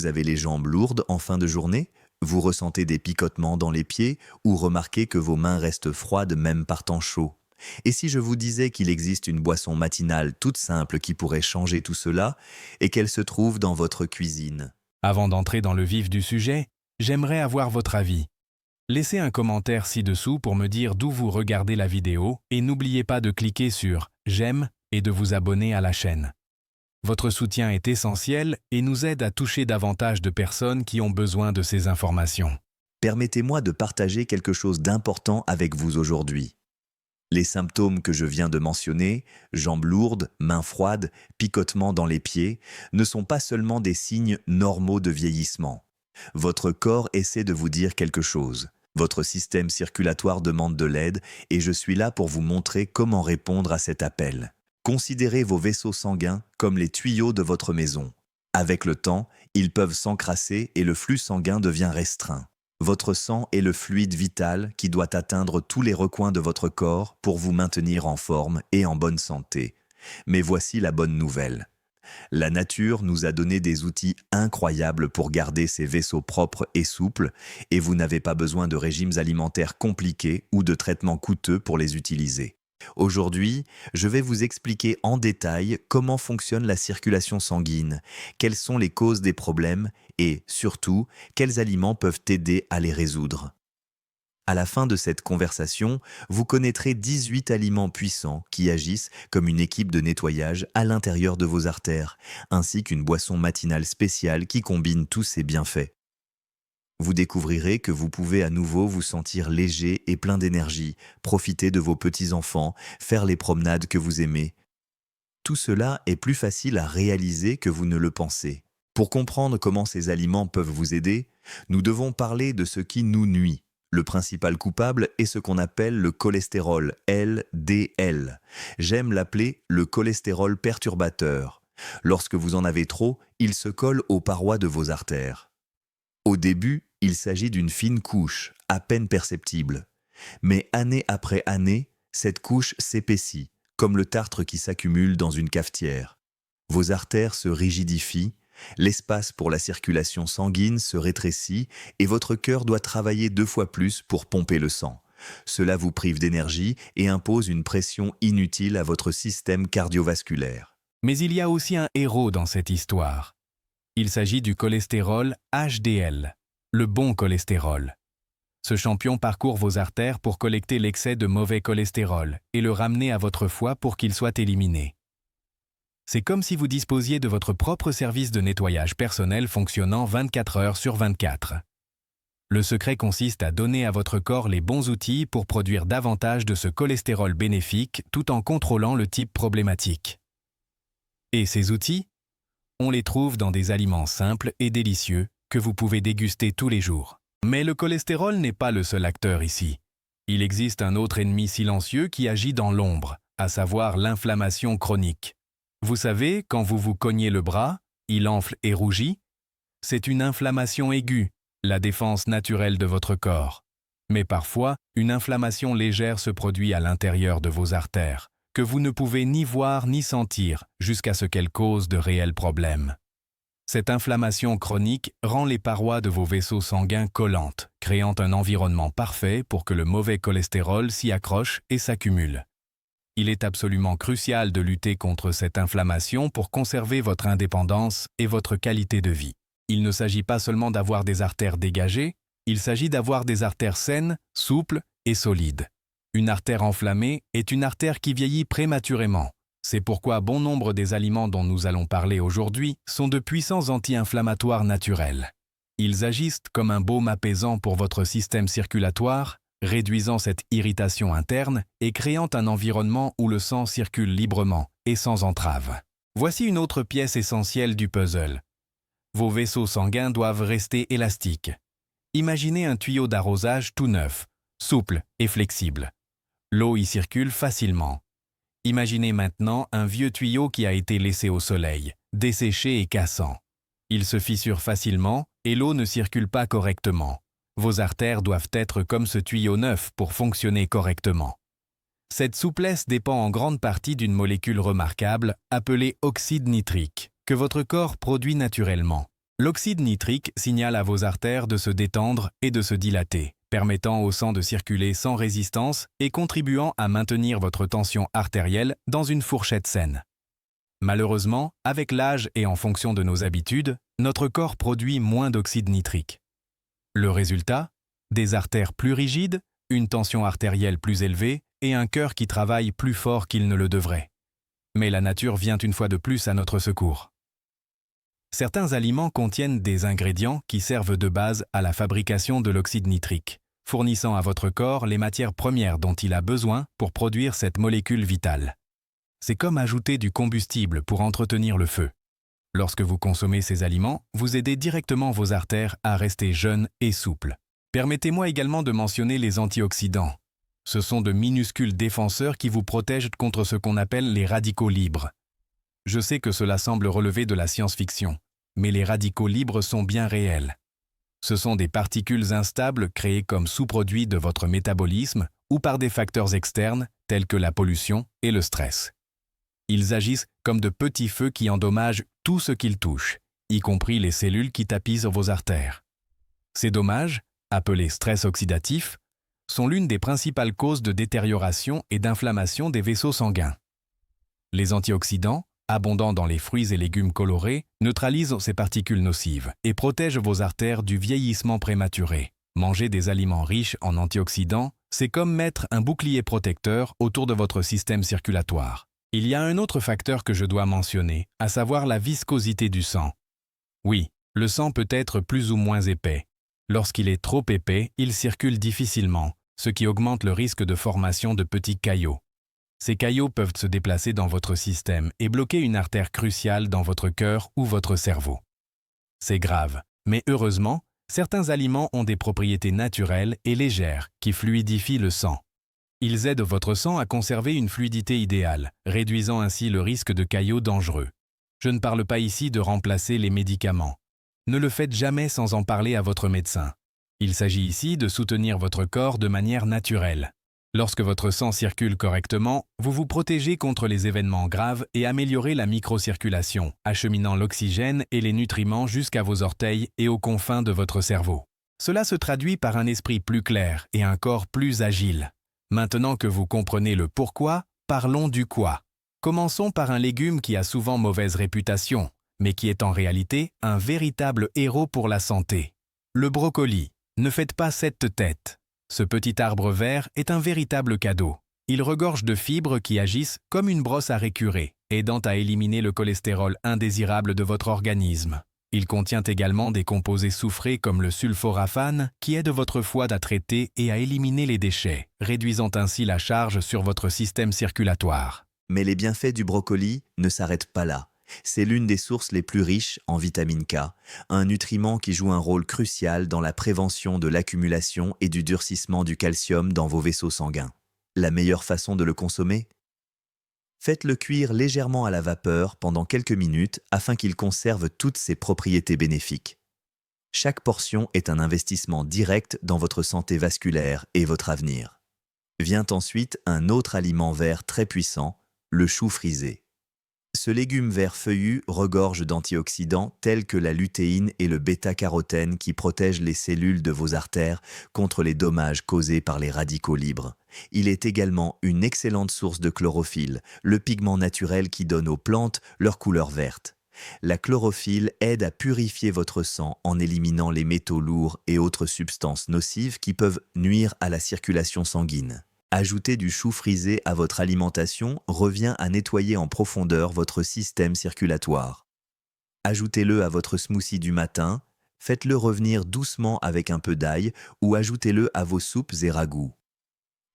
Vous avez les jambes lourdes en fin de journée? Vous ressentez des picotements dans les pieds ou remarquez que vos mains restent froides même par temps chaud? Et si je vous disais qu'il existe une boisson matinale toute simple qui pourrait changer tout cela et qu'elle se trouve dans votre cuisine? Avant d'entrer dans le vif du sujet, j'aimerais avoir votre avis. Laissez un commentaire ci-dessous pour me dire d'où vous regardez la vidéo et n'oubliez pas de cliquer sur « J'aime » et de vous abonner à la chaîne. Votre soutien est essentiel et nous aide à toucher davantage de personnes qui ont besoin de ces informations. Permettez-moi de partager quelque chose d'important avec vous aujourd'hui. Les symptômes que je viens de mentionner, jambes lourdes, mains froides, picotements dans les pieds, ne sont pas seulement des signes normaux de vieillissement. Votre corps essaie de vous dire quelque chose. Votre système circulatoire demande de l'aide et je suis là pour vous montrer comment répondre à cet appel. Considérez vos vaisseaux sanguins comme les tuyaux de votre maison. Avec le temps, ils peuvent s'encrasser et le flux sanguin devient restreint. Votre sang est le fluide vital qui doit atteindre tous les recoins de votre corps pour vous maintenir en forme et en bonne santé. Mais voici la bonne nouvelle. La nature nous a donné des outils incroyables pour garder ces vaisseaux propres et souples, et vous n'avez pas besoin de régimes alimentaires compliqués ou de traitements coûteux pour les utiliser. Aujourd'hui, je vais vous expliquer en détail comment fonctionne la circulation sanguine, quelles sont les causes des problèmes et, surtout, quels aliments peuvent aider à les résoudre. À la fin de cette conversation, vous connaîtrez 18 aliments puissants qui agissent comme une équipe de nettoyage à l'intérieur de vos artères, ainsi qu'une boisson matinale spéciale qui combine tous ces bienfaits. Vous découvrirez que vous pouvez à nouveau vous sentir léger et plein d'énergie, profiter de vos petits-enfants, faire les promenades que vous aimez. Tout cela est plus facile à réaliser que vous ne le pensez. Pour comprendre comment ces aliments peuvent vous aider, nous devons parler de ce qui nous nuit. Le principal coupable est ce qu'on appelle le cholestérol, LDL. J'aime l'appeler le cholestérol perturbateur. Lorsque vous en avez trop, il se colle aux parois de vos artères. Au début, il s'agit d'une fine couche, à peine perceptible. Mais année après année, cette couche s'épaissit, comme le tartre qui s'accumule dans une cafetière. Vos artères se rigidifient, l'espace pour la circulation sanguine se rétrécit et votre cœur doit travailler 2 fois plus pour pomper le sang. Cela vous prive d'énergie et impose une pression inutile à votre système cardiovasculaire. Mais il y a aussi un héros dans cette histoire. Il s'agit du cholestérol HDL, le bon cholestérol. Ce champion parcourt vos artères pour collecter l'excès de mauvais cholestérol et le ramener à votre foie pour qu'il soit éliminé. C'est comme si vous disposiez de votre propre service de nettoyage personnel fonctionnant 24 heures sur 24. Le secret consiste à donner à votre corps les bons outils pour produire davantage de ce cholestérol bénéfique tout en contrôlant le type problématique. Et ces outils? On les trouve dans des aliments simples et délicieux que vous pouvez déguster tous les jours. Mais le cholestérol n'est pas le seul acteur ici. Il existe un autre ennemi silencieux qui agit dans l'ombre, à savoir l'inflammation chronique. Vous savez, quand vous vous cognez le bras, il enfle et rougit. C'est une inflammation aiguë, la défense naturelle de votre corps. Mais parfois, une inflammation légère se produit à l'intérieur de vos artères, que vous ne pouvez ni voir ni sentir jusqu'à ce qu'elle cause de réels problèmes. Cette inflammation chronique rend les parois de vos vaisseaux sanguins collantes, créant un environnement parfait pour que le mauvais cholestérol s'y accroche et s'accumule. Il est absolument crucial de lutter contre cette inflammation pour conserver votre indépendance et votre qualité de vie. Il ne s'agit pas seulement d'avoir des artères dégagées, il s'agit d'avoir des artères saines, souples et solides. Une artère enflammée est une artère qui vieillit prématurément. C'est pourquoi bon nombre des aliments dont nous allons parler aujourd'hui sont de puissants anti-inflammatoires naturels. Ils agissent comme un baume apaisant pour votre système circulatoire, réduisant cette irritation interne et créant un environnement où le sang circule librement et sans entrave. Voici une autre pièce essentielle du puzzle. Vos vaisseaux sanguins doivent rester élastiques. Imaginez un tuyau d'arrosage tout neuf, souple et flexible. L'eau y circule facilement. Imaginez maintenant un vieux tuyau qui a été laissé au soleil, desséché et cassant. Il se fissure facilement et l'eau ne circule pas correctement. Vos artères doivent être comme ce tuyau neuf pour fonctionner correctement. Cette souplesse dépend en grande partie d'une molécule remarquable appelée oxyde nitrique, que votre corps produit naturellement. L'oxyde nitrique signale à vos artères de se détendre et de se dilater, permettant au sang de circuler sans résistance et contribuant à maintenir votre tension artérielle dans une fourchette saine. Malheureusement, avec l'âge et en fonction de nos habitudes, notre corps produit moins d'oxyde nitrique. Le résultat? Des artères plus rigides, une tension artérielle plus élevée et un cœur qui travaille plus fort qu'il ne le devrait. Mais la nature vient une fois de plus à notre secours. Certains aliments contiennent des ingrédients qui servent de base à la fabrication de l'oxyde nitrique, fournissant à votre corps les matières premières dont il a besoin pour produire cette molécule vitale. C'est comme ajouter du combustible pour entretenir le feu. Lorsque vous consommez ces aliments, vous aidez directement vos artères à rester jeunes et souples. Permettez-moi également de mentionner les antioxydants. Ce sont de minuscules défenseurs qui vous protègent contre ce qu'on appelle les radicaux libres. Je sais que cela semble relever de la science-fiction, mais les radicaux libres sont bien réels. Ce sont des particules instables créées comme sous-produits de votre métabolisme ou par des facteurs externes tels que la pollution et le stress. Ils agissent comme de petits feux qui endommagent tout ce qu'ils touchent, y compris les cellules qui tapissent vos artères. Ces dommages, appelés stress oxydatif, sont l'une des principales causes de détérioration et d'inflammation des vaisseaux sanguins. Les antioxydants, abondants dans les fruits et légumes colorés, neutralisent ces particules nocives et protègent vos artères du vieillissement prématuré. Manger des aliments riches en antioxydants, c'est comme mettre un bouclier protecteur autour de votre système circulatoire. Il y a un autre facteur que je dois mentionner, à savoir la viscosité du sang. Oui, le sang peut être plus ou moins épais. Lorsqu'il est trop épais, il circule difficilement, ce qui augmente le risque de formation de petits caillots. Ces caillots peuvent se déplacer dans votre système et bloquer une artère cruciale dans votre cœur ou votre cerveau. C'est grave, mais heureusement, certains aliments ont des propriétés naturelles et légères qui fluidifient le sang. Ils aident votre sang à conserver une fluidité idéale, réduisant ainsi le risque de caillots dangereux. Je ne parle pas ici de remplacer les médicaments. Ne le faites jamais sans en parler à votre médecin. Il s'agit ici de soutenir votre corps de manière naturelle. Lorsque votre sang circule correctement, vous vous protégez contre les événements graves et améliorez la microcirculation, acheminant l'oxygène et les nutriments jusqu'à vos orteils et aux confins de votre cerveau. Cela se traduit par un esprit plus clair et un corps plus agile. Maintenant que vous comprenez le pourquoi, parlons du quoi. Commençons par un légume qui a souvent mauvaise réputation, mais qui est en réalité un véritable héros pour la santé. Le brocoli. Ne faites pas cette tête. Ce petit arbre vert est un véritable cadeau. Il regorge de fibres qui agissent comme une brosse à récurer, aidant à éliminer le cholestérol indésirable de votre organisme. Il contient également des composés soufrés comme le sulforaphane qui aident votre foie à traiter et à éliminer les déchets, réduisant ainsi la charge sur votre système circulatoire. Mais les bienfaits du brocoli ne s'arrêtent pas là. C'est l'une des sources les plus riches en vitamine K, un nutriment qui joue un rôle crucial dans la prévention de l'accumulation et du durcissement du calcium dans vos vaisseaux sanguins. La meilleure façon de le consommer? Faites-le cuire légèrement à la vapeur pendant quelques minutes afin qu'il conserve toutes ses propriétés bénéfiques. Chaque portion est un investissement direct dans votre santé vasculaire et votre avenir. Vient ensuite un autre aliment vert très puissant, le chou frisé. Ce légume vert feuillu regorge d'antioxydants tels que la lutéine et le bêta-carotène qui protègent les cellules de vos artères contre les dommages causés par les radicaux libres. Il est également une excellente source de chlorophylle, le pigment naturel qui donne aux plantes leur couleur verte. La chlorophylle aide à purifier votre sang en éliminant les métaux lourds et autres substances nocives qui peuvent nuire à la circulation sanguine. Ajouter du chou frisé à votre alimentation revient à nettoyer en profondeur votre système circulatoire. Ajoutez-le à votre smoothie du matin, faites-le revenir doucement avec un peu d'ail ou ajoutez-le à vos soupes et ragoûts.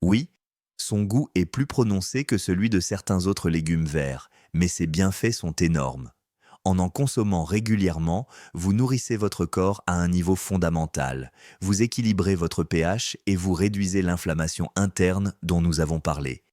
Oui, son goût est plus prononcé que celui de certains autres légumes verts, mais ses bienfaits sont énormes. En consommant régulièrement, vous nourrissez votre corps à un niveau fondamental. Vous équilibrez votre pH et vous réduisez l'inflammation interne dont nous avons parlé.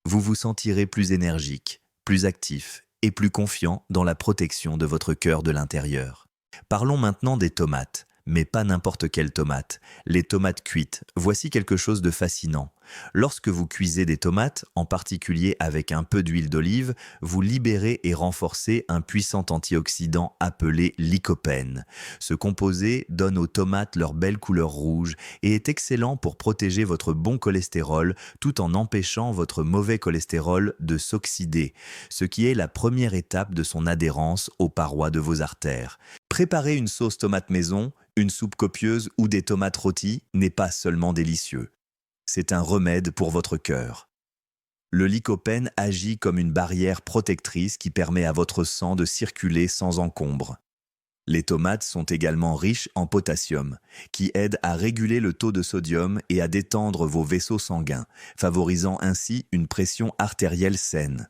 Vous vous sentirez plus énergique, plus actif et plus confiant dans la protection de votre cœur de l'intérieur. Parlons maintenant des tomates, mais pas n'importe quelle tomate. Les tomates cuites. Voici quelque chose de fascinant. Lorsque vous cuisez des tomates, en particulier avec un peu d'huile d'olive, vous libérez et renforcez un puissant antioxydant appelé lycopène. Ce composé donne aux tomates leur belle couleur rouge et est excellent pour protéger votre bon cholestérol tout en empêchant votre mauvais cholestérol de s'oxyder, ce qui est la première étape de son adhérence aux parois de vos artères. Préparer une sauce tomate maison, une soupe copieuse ou des tomates rôties n'est pas seulement délicieux. C'est un remède pour votre cœur. Le lycopène agit comme une barrière protectrice qui permet à votre sang de circuler sans encombre. Les tomates sont également riches en potassium, qui aide à réguler le taux de sodium et à détendre vos vaisseaux sanguins, favorisant ainsi une pression artérielle saine.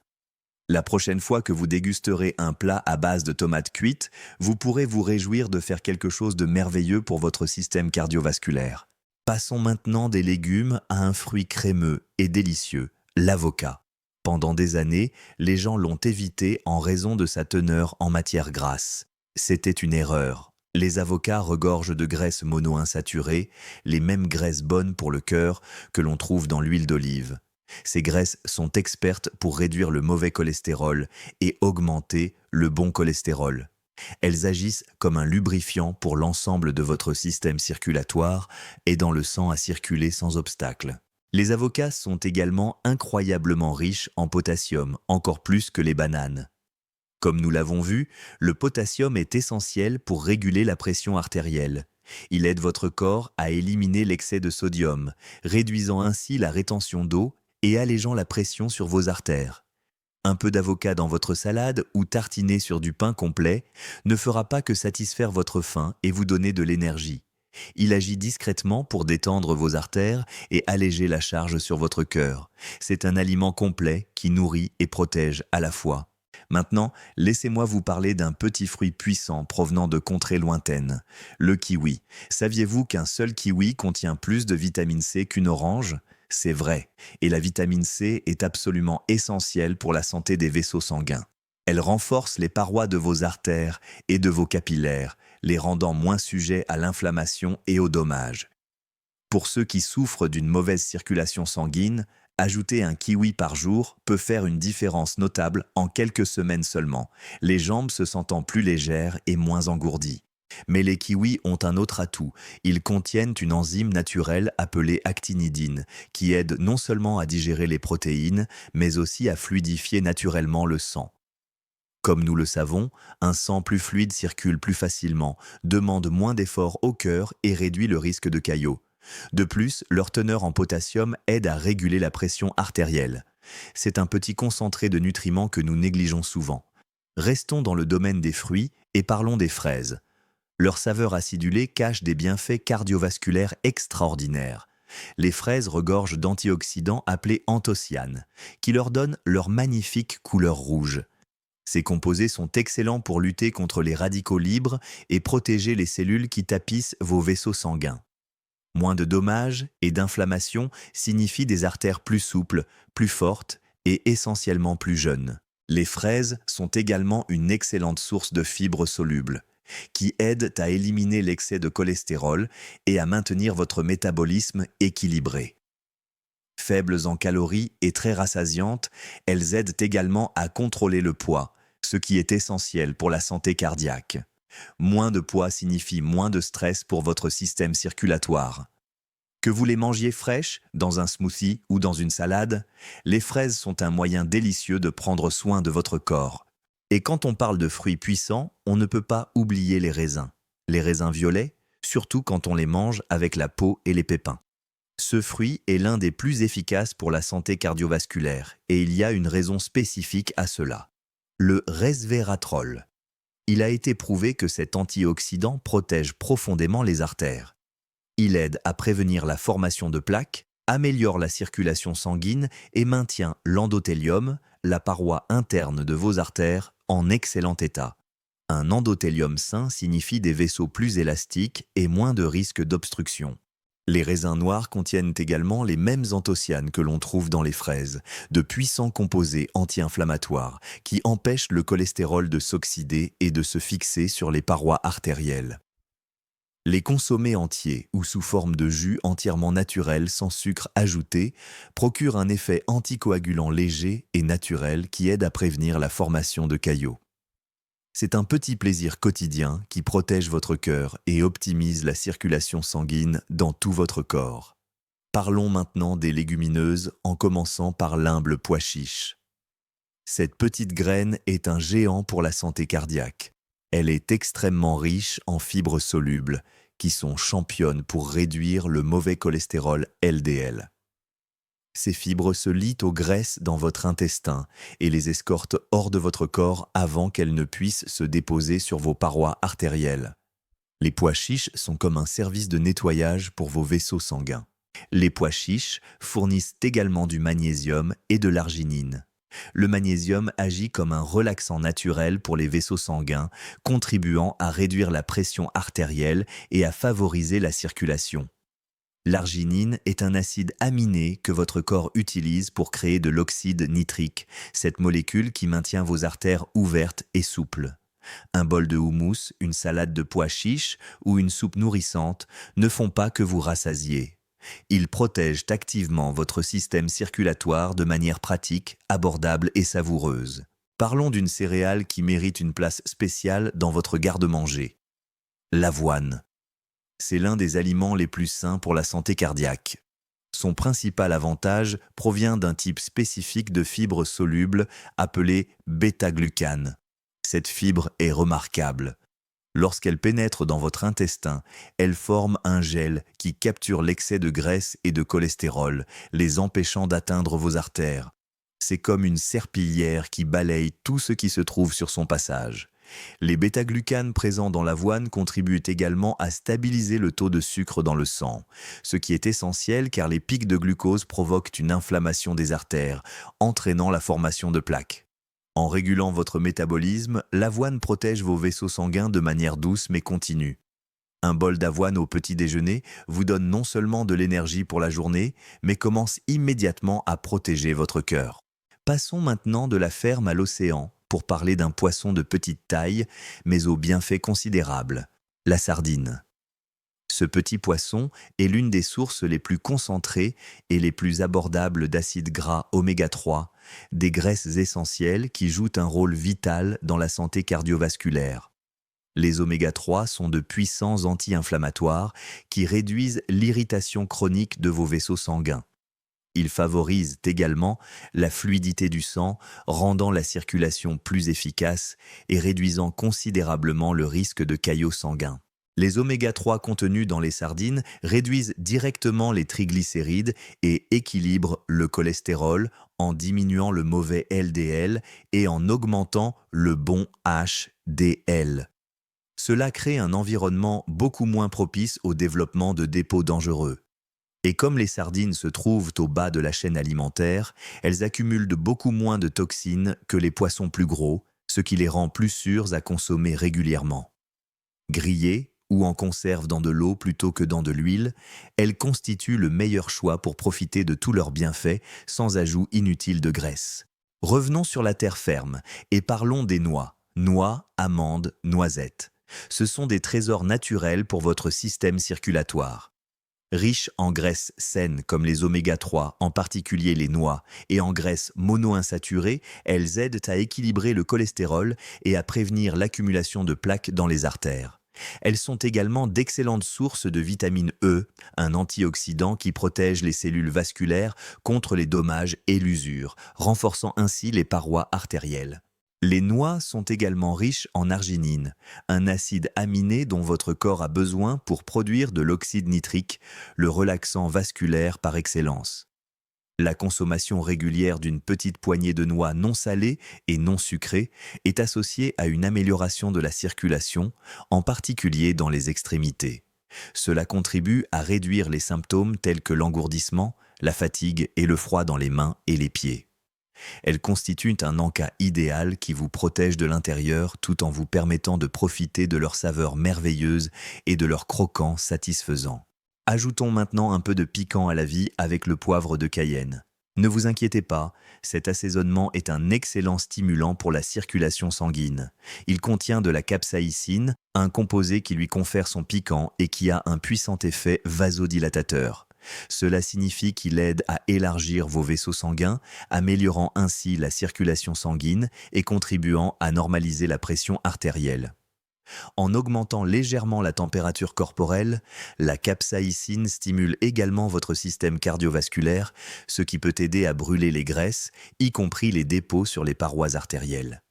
La prochaine fois que vous dégusterez un plat à base de tomates cuites, vous pourrez vous réjouir de faire quelque chose de merveilleux pour votre système cardiovasculaire. Passons maintenant des légumes à un fruit crémeux et délicieux, l'avocat. Pendant des années, les gens l'ont évité en raison de sa teneur en matière grasse. C'était une erreur. Les avocats regorgent de graisses monoinsaturées, les mêmes graisses bonnes pour le cœur que l'on trouve dans l'huile d'olive. Ces graisses sont expertes pour réduire le mauvais cholestérol et augmenter le bon cholestérol. Elles agissent comme un lubrifiant pour l'ensemble de votre système circulatoire, aidant le sang à circuler sans obstacle. Les avocats sont également incroyablement riches en potassium, encore plus que les bananes. Comme nous l'avons vu, le potassium est essentiel pour réguler la pression artérielle. Il aide votre corps à éliminer l'excès de sodium, réduisant ainsi la rétention d'eau et allégeant la pression sur vos artères. Un peu d'avocat dans votre salade ou tartiner sur du pain complet ne fera pas que satisfaire votre faim et vous donner de l'énergie. Il agit discrètement pour détendre vos artères et alléger la charge sur votre cœur. C'est un aliment complet qui nourrit et protège à la fois. Maintenant, laissez-moi vous parler d'un petit fruit puissant provenant de contrées lointaines, le kiwi. Saviez-vous qu'un seul kiwi contient plus de vitamine C qu'une orange ? C'est vrai, et la vitamine C est absolument essentielle pour la santé des vaisseaux sanguins. Elle renforce les parois de vos artères et de vos capillaires, les rendant moins sujets à l'inflammation et aux dommages. Pour ceux qui souffrent d'une mauvaise circulation sanguine, ajouter un kiwi par jour peut faire une différence notable en quelques semaines seulement, les jambes se sentant plus légères et moins engourdies. Mais les kiwis ont un autre atout, ils contiennent une enzyme naturelle appelée actinidine, qui aide non seulement à digérer les protéines, mais aussi à fluidifier naturellement le sang. Comme nous le savons, un sang plus fluide circule plus facilement, demande moins d'efforts au cœur et réduit le risque de caillots. De plus, leur teneur en potassium aide à réguler la pression artérielle. C'est un petit concentré de nutriments que nous négligeons souvent. Restons dans le domaine des fruits et parlons des fraises. Leur saveur acidulée cache des bienfaits cardiovasculaires extraordinaires. Les fraises regorgent d'antioxydants appelés anthocyanes, qui leur donnent leur magnifique couleur rouge. Ces composés sont excellents pour lutter contre les radicaux libres et protéger les cellules qui tapissent vos vaisseaux sanguins. Moins de dommages et d'inflammation signifient des artères plus souples, plus fortes et essentiellement plus jeunes. Les fraises sont également une excellente source de fibres solubles, qui aident à éliminer l'excès de cholestérol et à maintenir votre métabolisme équilibré. Faibles en calories et très rassasiantes, elles aident également à contrôler le poids, ce qui est essentiel pour la santé cardiaque. Moins de poids signifie moins de stress pour votre système circulatoire. Que vous les mangiez fraîches, dans un smoothie ou dans une salade, les fraises sont un moyen délicieux de prendre soin de votre corps. Et quand on parle de fruits puissants, on ne peut pas oublier les raisins. Les raisins violets, surtout quand on les mange avec la peau et les pépins. Ce fruit est l'un des plus efficaces pour la santé cardiovasculaire et il y a une raison spécifique à cela. Le resveratrol. Il a été prouvé que cet antioxydant protège profondément les artères. Il aide à prévenir la formation de plaques, améliore la circulation sanguine et maintient l'endothélium, la paroi interne de vos artères, en excellent état. Un endothélium sain signifie des vaisseaux plus élastiques et moins de risque d'obstruction. Les raisins noirs contiennent également les mêmes anthocyanes que l'on trouve dans les fraises, de puissants composés anti-inflammatoires qui empêchent le cholestérol de s'oxyder et de se fixer sur les parois artérielles. Les consommer entiers ou sous forme de jus entièrement naturel sans sucre ajouté procurent un effet anticoagulant léger et naturel qui aide à prévenir la formation de caillots. C'est un petit plaisir quotidien qui protège votre cœur et optimise la circulation sanguine dans tout votre corps. Parlons maintenant des légumineuses en commençant par l'humble pois chiche. Cette petite graine est un géant pour la santé cardiaque. Elle est extrêmement riche en fibres solubles, qui sont championnes pour réduire le mauvais cholestérol LDL. Ces fibres se lient aux graisses dans votre intestin et les escortent hors de votre corps avant qu'elles ne puissent se déposer sur vos parois artérielles. Les pois chiches sont comme un service de nettoyage pour vos vaisseaux sanguins. Les pois chiches fournissent également du magnésium et de l'arginine. Le magnésium agit comme un relaxant naturel pour les vaisseaux sanguins, contribuant à réduire la pression artérielle et à favoriser la circulation. L'arginine est un acide aminé que votre corps utilise pour créer de l'oxyde nitrique, cette molécule qui maintient vos artères ouvertes et souples. Un bol de houmous, une salade de pois chiches ou une soupe nourrissante ne font pas que vous rassasier. Ils protègent activement votre système circulatoire de manière pratique, abordable et savoureuse. Parlons d'une céréale qui mérite une place spéciale dans votre garde-manger. L'avoine. C'est l'un des aliments les plus sains pour la santé cardiaque. Son principal avantage provient d'un type spécifique de fibre soluble appelée bêta-glucane. Cette fibre est remarquable. Lorsqu'elle pénètre dans votre intestin, elle forme un gel qui capture l'excès de graisse et de cholestérol, les empêchant d'atteindre vos artères. C'est comme une serpillière qui balaye tout ce qui se trouve sur son passage. Les bêta-glucanes présents dans l'avoine contribuent également à stabiliser le taux de sucre dans le sang, ce qui est essentiel car les pics de glucose provoquent une inflammation des artères, entraînant la formation de plaques. En régulant votre métabolisme, l'avoine protège vos vaisseaux sanguins de manière douce mais continue. Un bol d'avoine au petit déjeuner vous donne non seulement de l'énergie pour la journée, mais commence immédiatement à protéger votre cœur. Passons maintenant de la ferme à l'océan pour parler d'un poisson de petite taille, mais aux bienfaits considérables, la sardine. Ce petit poisson est l'une des sources les plus concentrées et les plus abordables d'acides gras oméga 3, des graisses essentielles qui jouent un rôle vital dans la santé cardiovasculaire. Les oméga 3 sont de puissants anti-inflammatoires qui réduisent l'irritation chronique de vos vaisseaux sanguins. Ils favorisent également la fluidité du sang, rendant la circulation plus efficace et réduisant considérablement le risque de caillots sanguins. Les oméga 3 contenus dans les sardines réduisent directement les triglycérides et équilibrent le cholestérol en diminuant le mauvais LDL et en augmentant le bon HDL. Cela crée un environnement beaucoup moins propice au développement de dépôts dangereux. Et comme les sardines se trouvent au bas de la chaîne alimentaire, elles accumulent beaucoup moins de toxines que les poissons plus gros, ce qui les rend plus sûrs à consommer régulièrement. Grillées ou en conserve dans de l'eau plutôt que dans de l'huile, elles constituent le meilleur choix pour profiter de tous leurs bienfaits sans ajout inutile de graisse. Revenons sur la terre ferme et parlons des noix. Noix, amandes, noisettes. Ce sont des trésors naturels pour votre système circulatoire. Riches en graisses saines comme les oméga 3, en particulier les noix, et en graisses monoinsaturées, elles aident à équilibrer le cholestérol et à prévenir l'accumulation de plaques dans les artères. Elles sont également d'excellentes sources de vitamine E, un antioxydant qui protège les cellules vasculaires contre les dommages et l'usure, renforçant ainsi les parois artérielles. Les noix sont également riches en arginine, un acide aminé dont votre corps a besoin pour produire de l'oxyde nitrique, le relaxant vasculaire par excellence. La consommation régulière d'une petite poignée de noix non salées et non sucrées est associée à une amélioration de la circulation, en particulier dans les extrémités. Cela contribue à réduire les symptômes tels que l'engourdissement, la fatigue et le froid dans les mains et les pieds. Elles constituent un encas idéal qui vous protège de l'intérieur tout en vous permettant de profiter de leur saveur merveilleuse et de leur croquant satisfaisant. Ajoutons maintenant un peu de piquant à la vie avec le poivre de Cayenne. Ne vous inquiétez pas, cet assaisonnement est un excellent stimulant pour la circulation sanguine. Il contient de la capsaïcine, un composé qui lui confère son piquant et qui a un puissant effet vasodilatateur. Cela signifie qu'il aide à élargir vos vaisseaux sanguins, améliorant ainsi la circulation sanguine et contribuant à normaliser la pression artérielle. En augmentant légèrement la température corporelle, la capsaïcine stimule également votre système cardiovasculaire, ce qui peut aider à brûler les graisses, y compris les dépôts sur les parois artérielles.